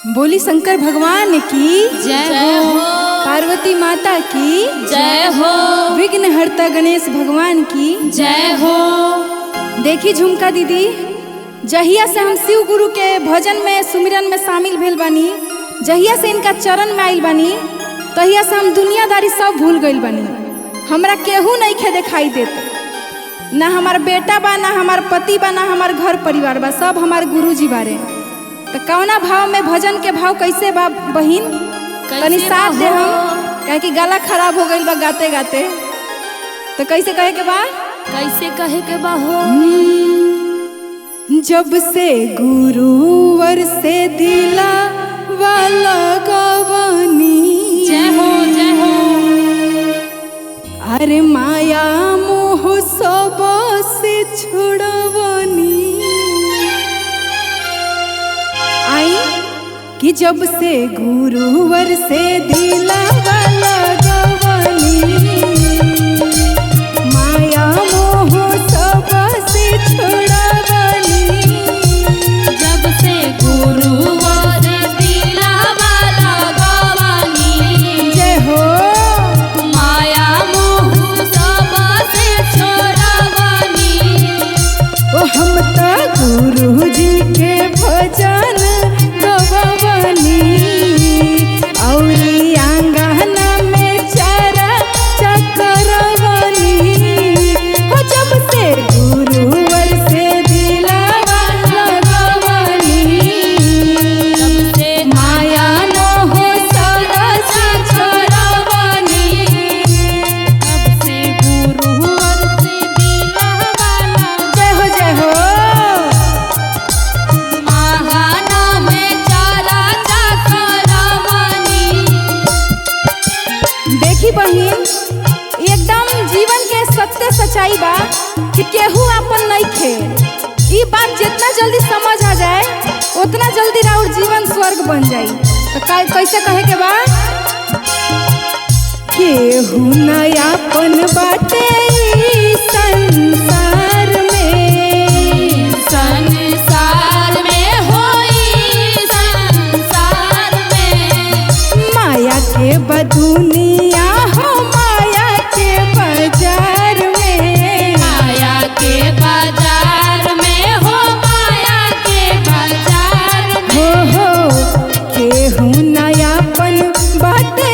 बोली शंकर भगवान की जय हो। पार्वती माता की जय हो। विघ्नहर्ता गणेश भगवान की जय हो। देखी झुमका दीदी, जहिया से हम शिव गुरु के भजन में सुमिरन में शामिल भेल बानी, जहिया से इनका चरण में आइल बानी, तहिया से हम दुनियादारी सब भूल गइल बानी। हमरा केहू नहीं खे दिखाई देत, ना हमार बेटा बा, ना हमार पति बा, ना हमार घर परिवार बा, सब हमार गुरु जी बारे। तो कौना भाव में भजन के भाव कैसे बा बहिन, तनी साथ दे हम, कहे कि गला खराब हो गइल बा गाते गाते। तो कैसे कहे के बा? कैसे कहे के बा हो? जब से गुरुवर से दिला वाला गवानी, जय हो जय हो। अरे माया मोह सब से छुड़वानी। आई कि जब से गुरुवर से दिला वाला गवानी, माया मोह सब से छुड़वानी। जब से गुरुवर दिला वाला गवानी, जय हो। माया मोह सब से छोड़वानी। ओ हम तो गुरु जी के भजन गवानी, औरी आंगना में चारा चकरवानी। हो जब से गुरुवर से दिला वाला गवानी, जब से माया मोह सब से छुड़वानी। जब से गुरुवर से दिला वाला, जय हो जय हो। महाना में चारा चकरवानी। देखी बहिन, एकदम जीवन के सत्य सच्चाई बा कि केहू आपन नहीं खे। ई बात जितना जल्दी समझ आ जाए उतना जल्दी राउर जीवन स्वर्ग बन जाई। तो कैसे कहे के बा? केहू नयापन बाटे ई संसार में, संसार में होई संसार में। माया के बदुनिया हो, माया के बाजार में। माया के बाजार में हो, माया के बाजार में। हो केहू नयापन बाटे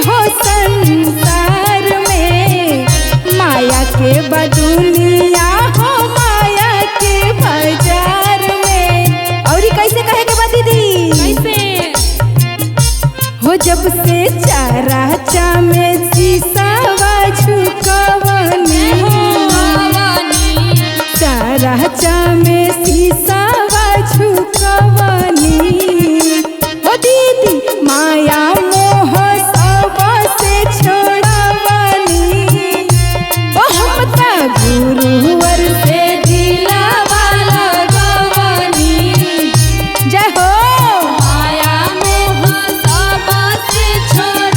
हो संसार में, माया के बदुनिया हो, माया के बाजार में। और कैसे कहे के बा दीदी? कैसे? हो जब से चारा चा में शीशावा झुकवानी, भवानी। चारा चा में शीशावा झुकवानी। हो दीदी माया मोह सब से छोड़वानी। ओ हम ता गुरुवर से दिला वाला गवानी। जय हो। माया मोह सब से छोड़वानी।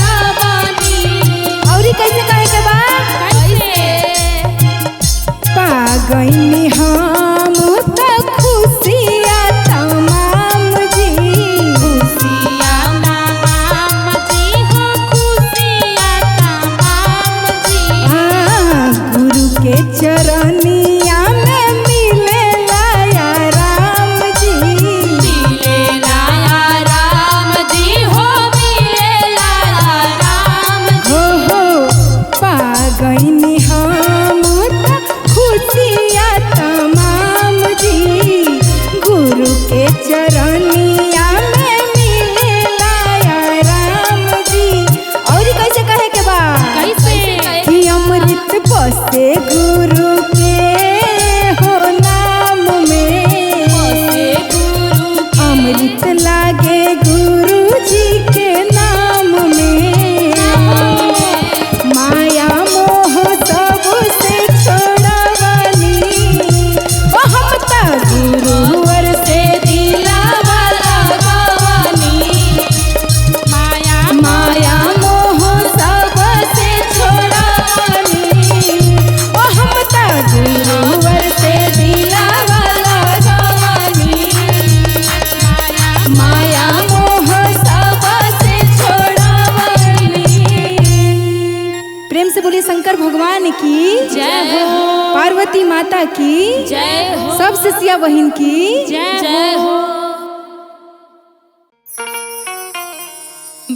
जय हो। पार्वती माता की जय हो। सब सिसिया बहन की जय हो।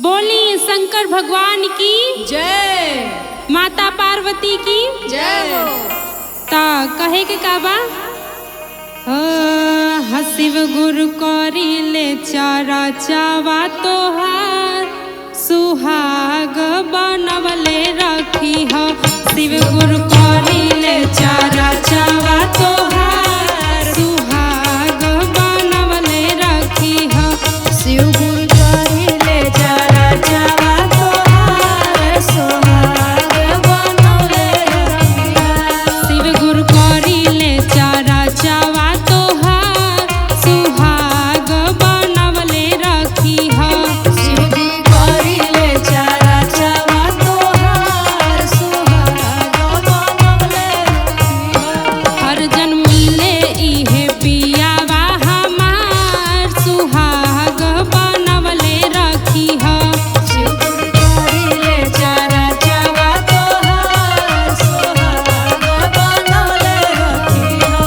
बोली शंकर भगवान की जय, माता पार्वती की जय हो। ता कहे के काबा हसिव गुरु करी ले चारा चावा तोहार सुहाग बनवले रखी हो। शिव गुरु करी ले चारा चावा तोहार सुहाग बनवले रखी हो। शिव गुरु करी ले चारा चावा तोहार सुहाग बनवले रखिहा। शिव गुरु करी ले चारा चावा तोहार सुहाग बनवले रखी हो। शिव जी करी ले चारा चावा तोहार सुहाग बनवले रखिहा। हर जन्म मिले इहे पियावा हमार सुहाग बनवले रखी हो। शिव गुरु करी ले चारा चावा तोहार सुहाग बनवले रखिहा।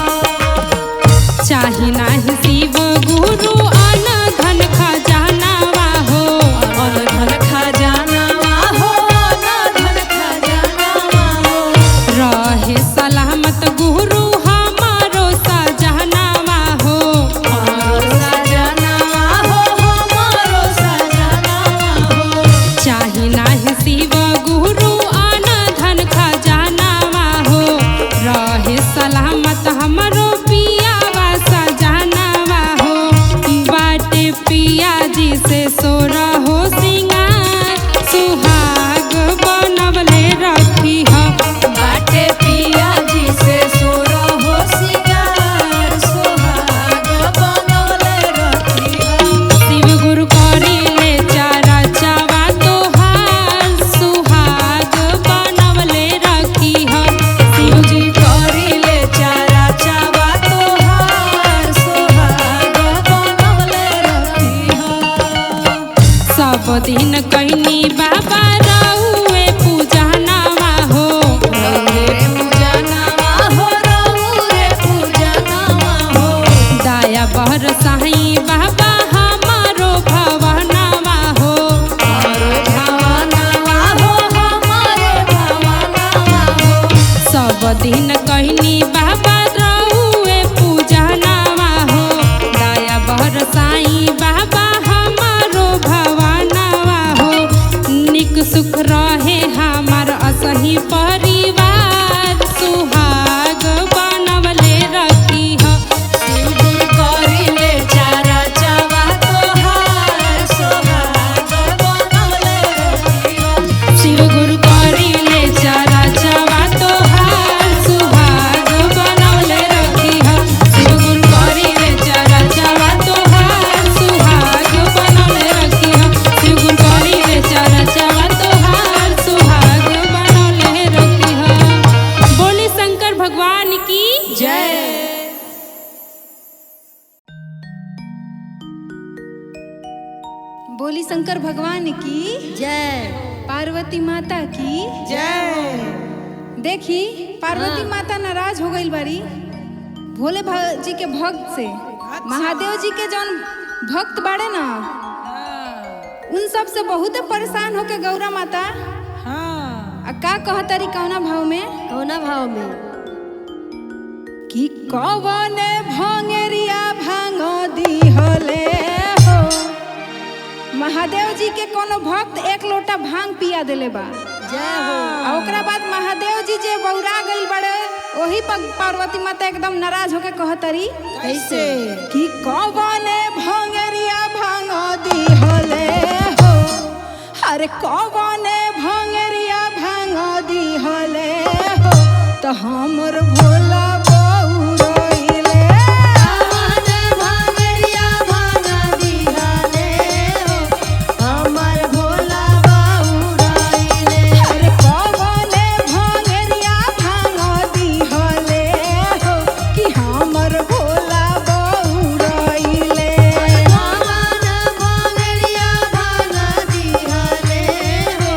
चाही नाही शिव गुरु अन धन खजानावा हो। और धन खजानावा हो, ना धन खजानावा हो। रहे सलामत गुरु हमारो सजनावा हो। हमारो सजनावा हो, हमारो सजनावा हो। चाही नाही शिव गुरु अन धन खजानावा हो। रहे सलामत हमरो पियावा सजनावा हो। बाटे पिया जी से सोरा हो सिंगार सुहाग बनवले रखी हो। बाटे पिया जी से सोरो हो सिंगार सुहाग बनवले रखिहा। शिव गुरु करी ले चारा चावा तोहार सुहाग बनवले रखी हो। शिव जी करी ले चारा चावा तोहार सुहाग बनवले रखिहा। सब दिन कहनी बाबा रउए पूजनावा हो। रउरे पूजनावा हो, रउरे पूजनावा हो। दाया बहर साई बाबा हमारो भवनावा हो। हमारो भवनावा हो, हमारो भवनावा हो। सब दिन कहनी बाबा रउए पूजनावा हो। दाया बहर साई बाबा हमारो भवनावा हो। निक सुख रहे हमार असही परिवार सुहाग बनवले रखी हो। शिव गुरु करी ले चारा चावा तोहार सुहाग बनवले रखिहा। शिव गुरु करी ले चारा चावा तोहार सुहाग बनवले रखी हो। शिव गुरु करी ले चारा चावा तोहार सुहाग बनवले रखी हो। शिव गुरु करी ले चारा चावा तोहार सुहाग बनवले रखी हो। बोली शंकर भगवान की जय। बोली शंकर भगवान की जय, पार्वती माता की जय। देखी पार्वती माता नाराज हो गई बारी भोले जी के भक्त से। महादेव जी के जौन भक्त बाड़े ना उन सब से बहुत परेशान होके गौरा माता आ का कहतारी कौना भाव में, कौना भाव में कि कवने भंगेरिया भांगो दिहले हो। महादेव जी के कोनो भक्त एक लोटा भांग पिया देले बा। जय हो। आ ओकरा बाद महादेव जी जे बौरा गइल बड़े ओही पर पार्वती माता एकदम नाराज होके कहतरी कैसे कि कवने भंगेरिया भांगो दिहले हो। अरे कवने भंगेरिया भांगो दिहले हो तो हमर भोला बौरइले। कवने भंगेरिया भांगो दिहले हो हमर भोला बौरइले। अरे कवने भंगेरिया भांगो दिहले हो कि हमर भोला बौरइले। कवने भंगेरिया भांगो दिहले हो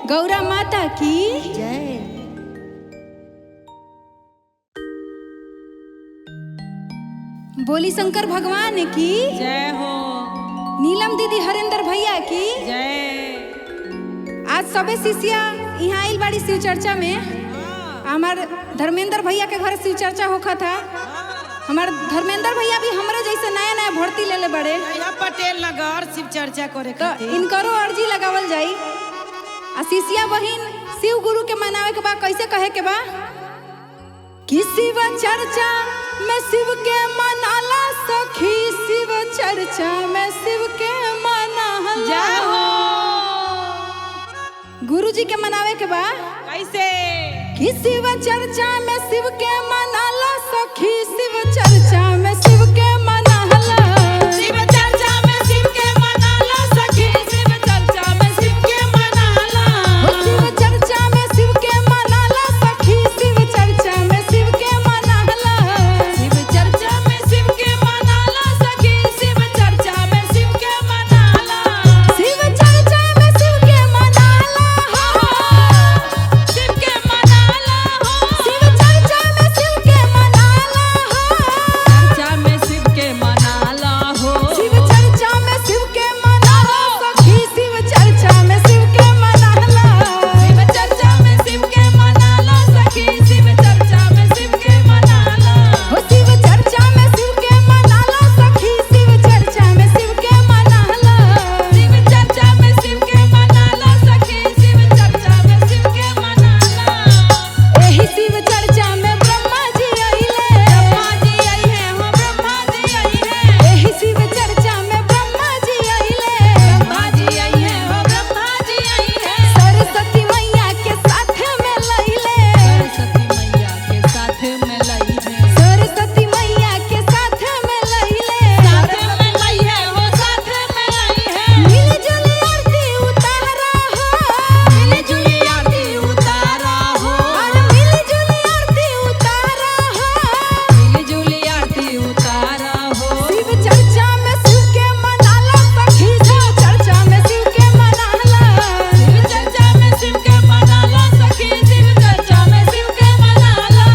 गौरा माता की जय। बोली शंकर भगवान की जय हो। नीलम दीदी हरेंद्र भैया की जय। आज सबे शिष्या यहाँ आइल बाड़ी शिव चर्चा में। हमार धर्मेंद्र भैया के घर शिव चर्चा होखा था। हमार धर्मेंद्र भैया भी हमरे जैसे नया नया भर्ती ले बड़े यहाँ पटेल नगर शिव चर्चा करे तो इनकरो अर्जी लगावल जाई। आ शिष्या बहिन शिव गुरु के मनावे के बा कैसे कहे के बा कि शिव चर्चा में शिव के मनाला सखी, शिव चर्चा में शिव के मनाला। गुरु जी के मनावे के बा कैसे कि शिव चर्चा में शिव के मनाला सखी, शिव चर्चा में शिव के मनाला। शिव चर्चा में शिव के मनाला सखी, शिव चर्चा में शिव के मनाला। शिव चर्चा में शिव के मनाला सखी, शिव चर्चा में शिव के मनाला। शिव चर्चा में शिव के मनाला सखी, शिव चर्चा में शिव के मनाला। शिव चर्चा में शिव के मनाला हो, शिव के मनाला हो। शिव चर्चा में शिव के मनाला हो, चर्चा में शिव के मनाला हो। शिव चर्चा में शिव के मनाला सखी, शिव चर्चा में शिव के मनाला। शिव चर्चा में शिव के मनाला सखी, शिव चर्चा में शिव के मनाला। हो शिव चर्चा में शिव के मनाला सखी, शिव चर्चा में शिव के मनाला। शिव चर्चा में शिव के मनाला सखी, शिव चर्चा में शिव के मनाला। एही शिव चर्चा में ब्रह्मा जी आइले, ब्रह्मा जी आई है हो, ब्रह्मा जी आई है। एही शिव चर्चा में ब्रह्मा जी आइले। ब्रह्मा जी आई है हो, ब्रह्मा जी आई है। सरस्वती मैया के साथ में लइले, सरस्वती मैया के साथ में लाई है। सरस्वती मैया के साथ में लइले। साथ में लाई है हो, साथ में लाई है। मिली जुली आरती उतारा हो, मिली जुली आरती उतारा हो। और मिली जुली आरती उतारा हो। मिली जुली आरती उतारा हो। शिव चर्चा में शिव के मनाला सखी, शिव चर्चा में शिव के मनाला। शिव चर्चा में शिव के मनाला सखी, शिव चर्चा में शिव के मनाला।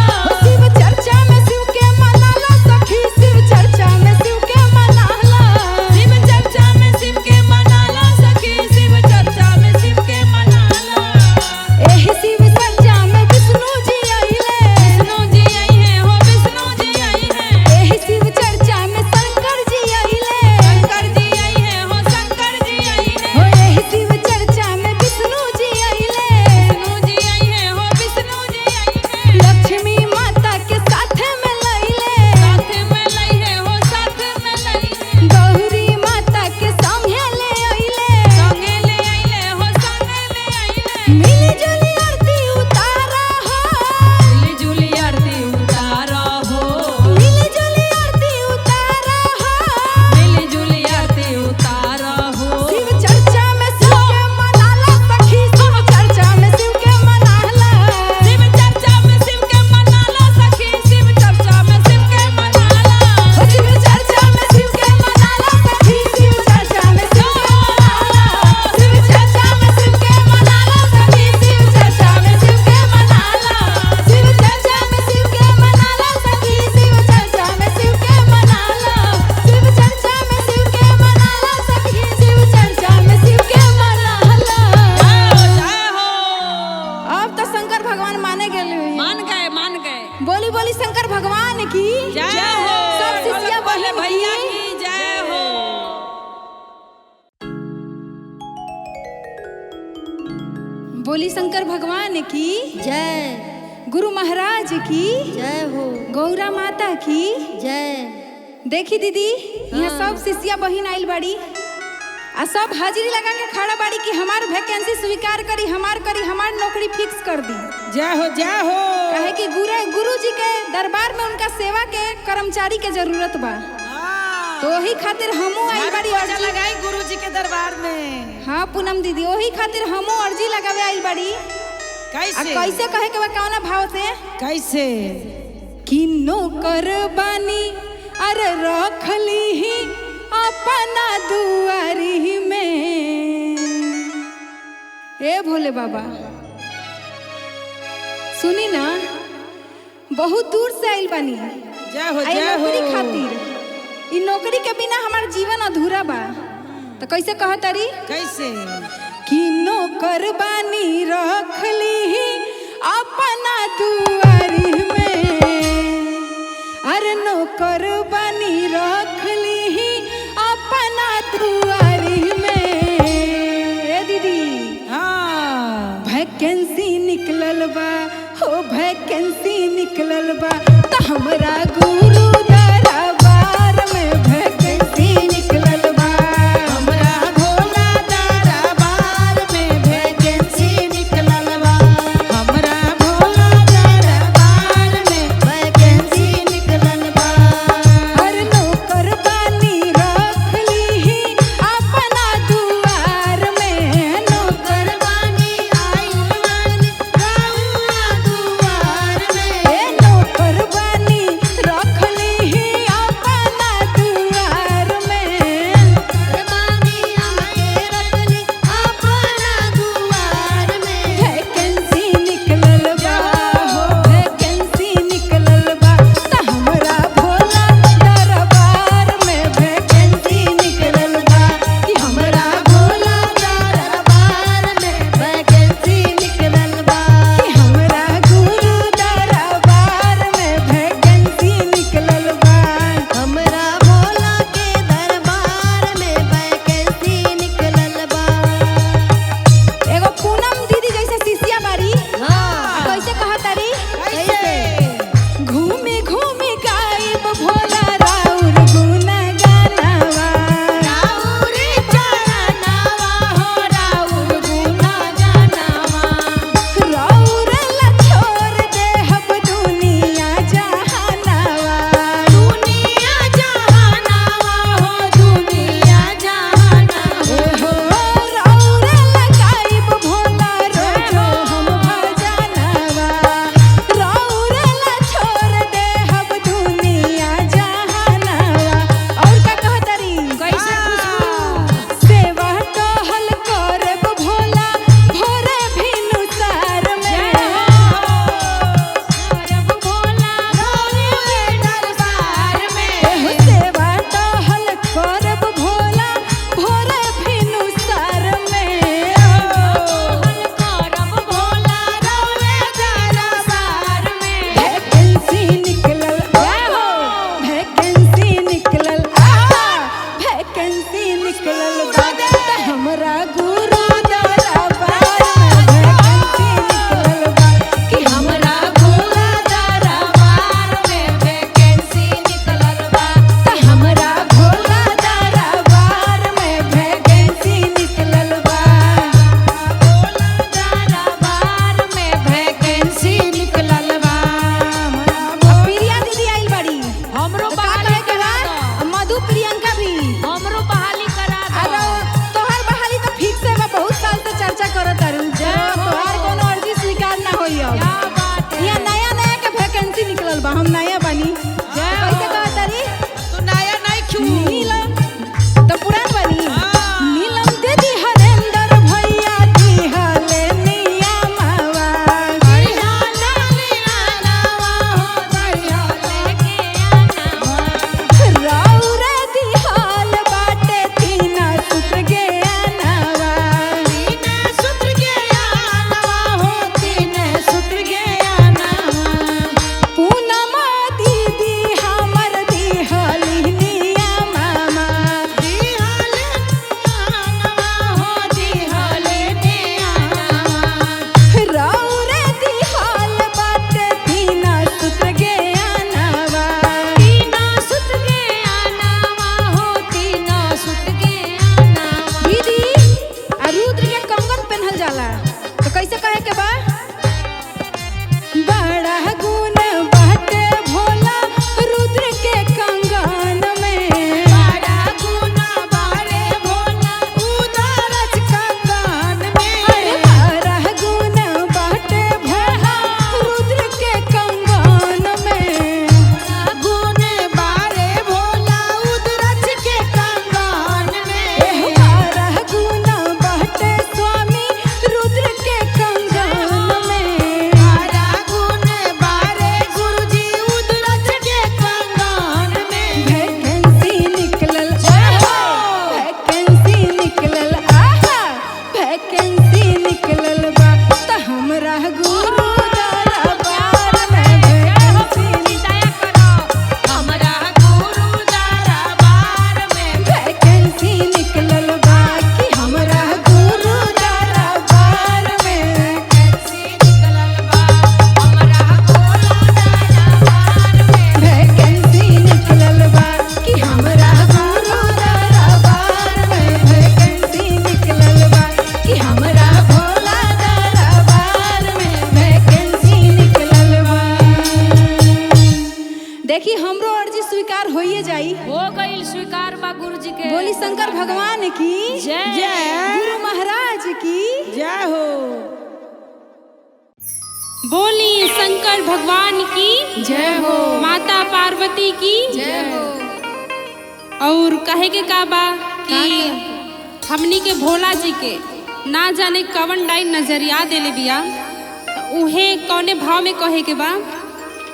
शिव चर्चा में शिव के मनाला सखी, शिव चर्चा में शिव के मनाला। शिव चर्चा में शिव के मनाला सखी, शिव चर्चा में शिव के मनाला। एही शिव चर्चा में विष्णु जी आइले, विष्णु जी आई है हो, विष्णु जी आई है। एही शिव चर्चा में शंकर जी आइले। शंकर जी आई है हो, शंकर जी आई है। हो एही शिव चर्चा में विष्णु जी आइले। विष्णु जी आई है हो, विष्णु जी आई है। लक्ष्मी माता के साथ में लइले, साथ में लाई है हो, साथ में लाई है। गौरी माता के संगे ले आइले। संगे ले आइले हो, संगे ले आइले। मिली जुली आरती उतारा हो, मिली जुली आरती उतारा हो। मिली जुली आरती उतारा हो। मिली जुली आरती उतारा हो। शिव चर्चा में शिव के मनाला सखी, शिव चर्चा में शिव के मनाला। शिव चर्चा में शिव के मनाला सखी, शिव चर्चा में शिव के मनाला। हो शिव चर्चा में शिव के मनाला सखी, शिव चर्चा में शिव के मनाला। शिव चर्चा में शिव के मनाला सखी, शिव चर्चा में शिव के मनाला। शिव चर्चा में शिव के मनाला सखी, शिव चर्चा में शिव के मनाला। शिव चर्चा में शिव के मनाला सखी, शिव चर्चा में शिव के मनाला। जय हो। अब तो शंकर भगवान माने गेले हुई। मान गए, मान गए। बोली बोली शंकर भगवान की जय हो। सब शिष्या बोले बहिन भैया की की जय हो। बोली शंकर भगवान की जय। गुरु महाराज की जय हो। गौरा माता की जय। देखी दीदी यहाँ सब शिष्या बहिन आइल बाड़ी आ सब हाजिरी लगा के खड़ा बाड़ी कि हमार वैकेंसी स्वीकार करी, हमार नौकरी फिक्स कर दी। जय हो, जय हो। कहे कि गुरु जी के दरबार में उनका सेवा के कर्मचारी के जरूरत बा, तो वही खातिर हमू आइल बाड़ी अर्जी लगाई गुरु जी के दरबार में। हाँ पूनम दीदी, वही खातिर हमू अर्जी लगावे आइल बाड़ी। कैसे कैसे कहे के बा कौना भाव से कैसे कि नौकर बानी अरे रखली ही अपना दुआरी में ए भोले बाबा सुनी ना, बहुत दूर से आइल बानी जय हो आई जय हो। नौकरी खातिर। इ नौकरी के बिना हमार जीवन अधूरा बा। तो कैसे कहतरी कैसे कि नौकर बानी रख ली अपना दुआरी में, अरे नौकर बानी रख ली अपना दुआरी में। ए दीदी हाँ वैकेंसी निकलल बा, हो वैकेंसी निकलल बा, त हमरा गुरु दरबार में वैकेंसी निकलल बा। हमरा भोला दरबार में वैकेंसी निकलल बा। हमरा भोला दरबार में वैकेंसी निकलल बा। हर नौकर बानी रख ली अपना दुआर में, नौकर बानी आइल बानी गौआ दुआर में। ए नौकर बानी रख जय गुरु महाराज की जय हो। बोली शंकर भगवान की जय हो। माता पार्वती की जय हो। और कहे के का बा कि हमनी के भोला जी के ना जाने कवन डाइन नजरिया देले बिया, उहे कौने भाव में कहे के बा।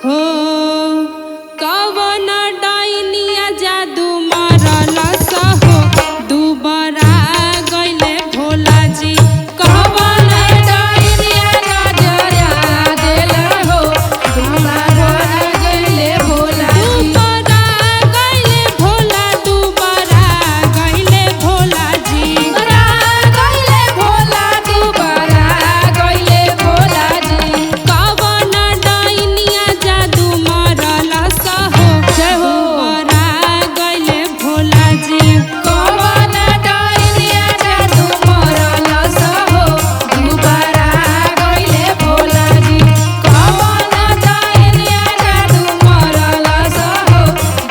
हो कवन डाइनिया जादू मारला सहो दुबरा गइले भोला जी। कवन डाइनिया नजरिया देला हो दुबरा गइले भोला जी। दुबरा गइले भोला, दुबरा गइले भोला जी। दुबरा गइले भोला, दुबरा गइले भोला जी। कवन डाइनिया जादू मारला सहो दुबरा गइले भोला जी। कवन डाइनिया जादू मारला सहो दुबरा गइले भोला जी। कवन डाइनिया जादू मारला सहो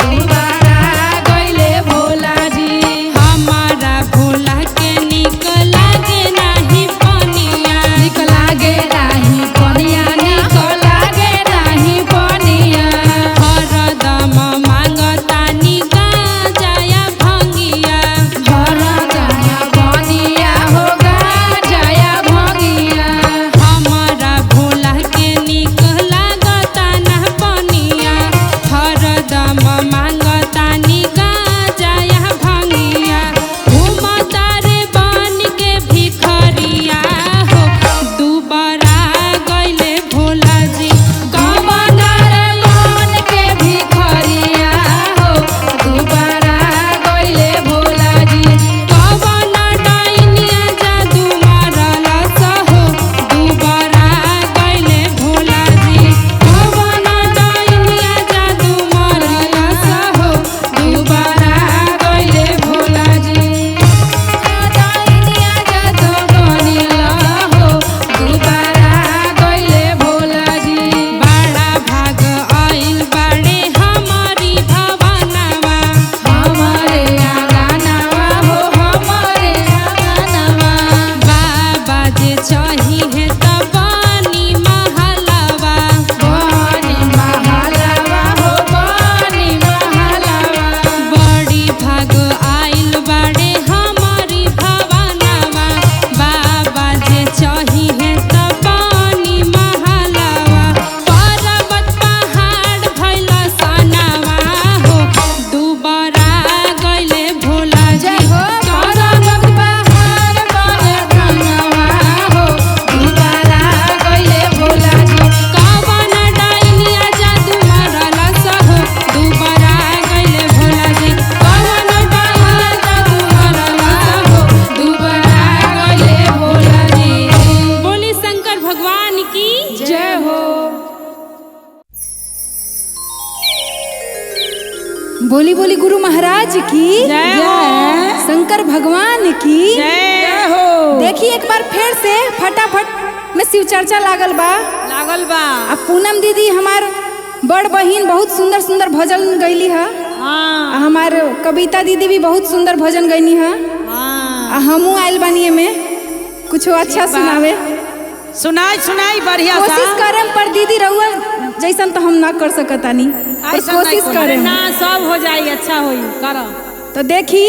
दुबरा गइले भोला जी। हमारा भोला के निक लागे नाही पनिया, निक लागे नाही पनिया, निक लागे नाही पनिया। हरदम मांगतानी गांजाया भंगिया, हरदम बनिया हो गांजाया भंगिया। हमारा भोला के निक लागता ना पनिया, हरदम मांगतानी गांजाया भंगिया। घूमता रे बन के भिखरिया हो दुबरा गइले भोला जी। कवन रे बन के भिखरिया हो दुबरा गइले भोला जी। कवन डाइनिया जादू मारला सहो दुबरा गइले भोला जी। कवन डाइनिया जादू मारला सहो दुबरा गइले भोला जी। डाइनिया जादू बनिला हो दुबरा गइले भोला जी। बड़ा भाग आइल बाड़े हमारी भवनवा, हमारे आंगनवा हो हमारे आंगनवा। बाबा जे चाहिए त बनी महलवा, बनी महलवा हो बनी महलवा। बड़ी भाग आइल बाड़े हमारी भवनवा, बाबा जे चाहिए त बनी महलवा। पर्वत पहाड़ भइला सनवा हो दुबरा गइले भोला जी। पर्वत पहाड़ भइला सनवा हो दुबरा गइले भोला जी। कवन डाइनिया जादू मारला सहो दुबरा गइले भोला जी। कवन डाइनिया जादू मारला सहो दुबरा गइले भोला जी। बोली शंकर भगवान की जय हो। बोली बोली गुरु महाराज की जय हो। शंकर भगवान की जय हो। देखिए एक बार फिर से फटाफट में शिव चर्चा लागल बा। लागल बा। अब पूनम दीदी हमार बड़ बहिन बहुत सुंदर सुंदर भजन गईली है। हाँ हमार कविता दीदी भी बहुत सुंदर भजन गईनी है। हाँ। हमू आयल बानी में कुछ अच्छा सुनावे सुनाई सुनाई बढ़िया सा। कोशिश करम पर दीदी रहुआ जैसन तो हम ना कर सकतानी, पर ऐसा कोशिश नहीं करम ना सब हो जाई अच्छा होई करो। तो देखी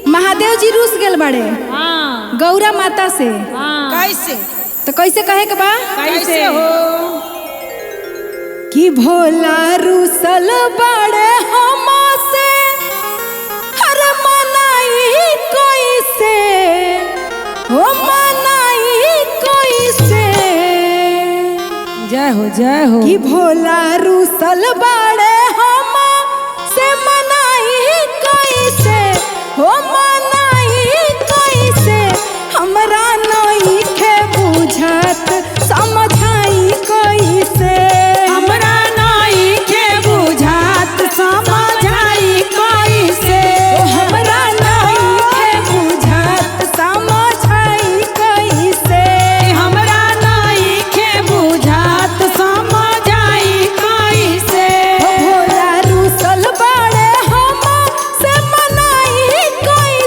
महादेव जी रूस गेल बड़े हाँ गौरा माता से। हाँ। कैसे तो कैसे कहे के बा कैसे हो कि भोला रूसल बड़े हमा से हर मनाई कोई से हो मनाई कोई से। जय हो कि भोला रूसल बड़े हमा से मनाई कोई से हो मनाई कोई से। हमरा नहीं खे बुझत समझाई कोई से। हमरा नहीं के बुझात समझाई कोई से। हमरा नहीं खे बुझत समझाई कोई से। हमरा नहीं के बुझात समझाई कोई से। भोला रूसल बड़े हमा से मनाई कोई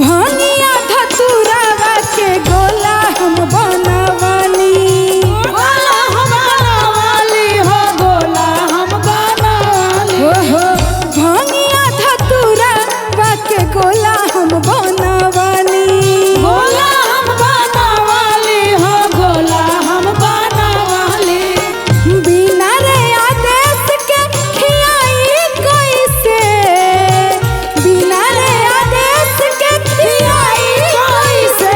भनिया धतुरावा के गोला हम बनवनी गोला हम बनवाली हो गोला हम बनवाली हो भनिया धतुरावा के गोला हम बनवनी गोला हम बनवाली हो गोला हम बनवाली बिना रे आदेश के खियाई कैसे बिना रे आदेश के खियाई कैसे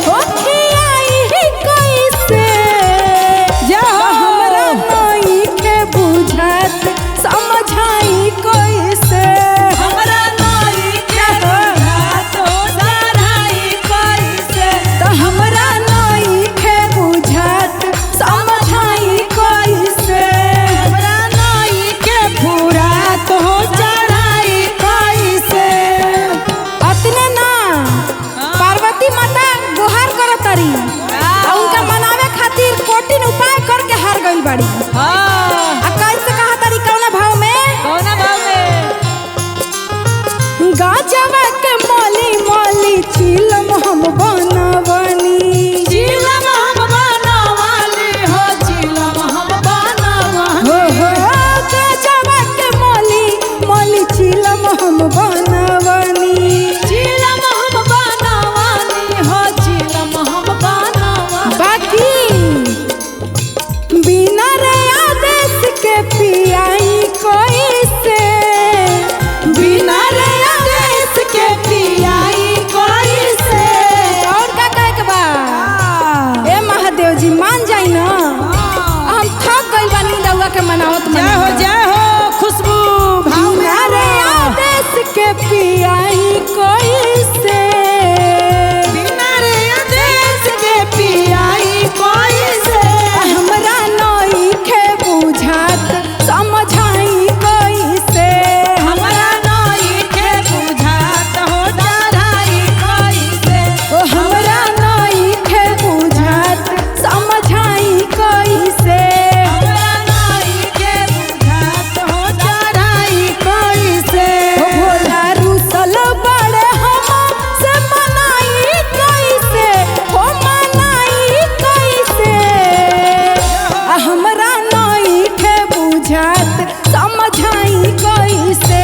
हो खियाई कैसे जा हमरा नई के बुझात समझाई कैसे हमरा नई के बुझात हो सराई कैसे तो हमरा नई के बुझात समझाई कैसे हमरा नई के फुरात हो चढ़ाई कैसे अतने ना पार्वती माता गुहार करतरी आ उनका मनावे खातिर कोटिन उपाय करके हार गइल बाड़ी हाँ आ कैसे कहा तरी कौना भाव में कौना भाव में गाजवा के मोली मोली चिलम हम बनवनी चिलम हम बनवाली हो चिलम हम बनवाली हो गाजवा के मोली मोली चिलम हम बनवनी चिलम हम बनवाली हो चिलम हम बनवाली बाकी बिना रे आदेश के पियाई कैसे बिना रे आदेश के पियाई कैसे और का कहे के बा ए महादेव जी मान जाई ना हम थक गइल बानी रउआ के मनावत जय हो जय हो खुशबू भाव में बिना रे आदेश के पियाई कैसे बिना रे आदेश के पियाई कैसे हमरा नई के बुझात समझाई कैसे हमरा नई के बुझात हो चढ़ाई कैसे ओ हमरा नई के बुझात समझाई कैसे हमरा नई के बुझात हो चढ़ाई कैसे ओ भोला रुसल बड़े हम से मनाई कैसे हो मनाई कैसे आ हमरा नई के बुझात समझाई कैसे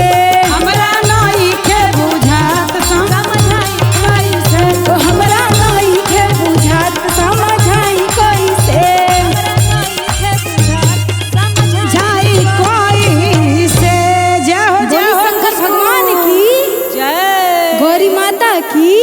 हमरा नई के बुझात समझाई कैसे ओ हमरा नई के बुझात समझाई कैसे जाई कैसे जय हो जय बोली हो शंकर भगवान की जय गौरी माता की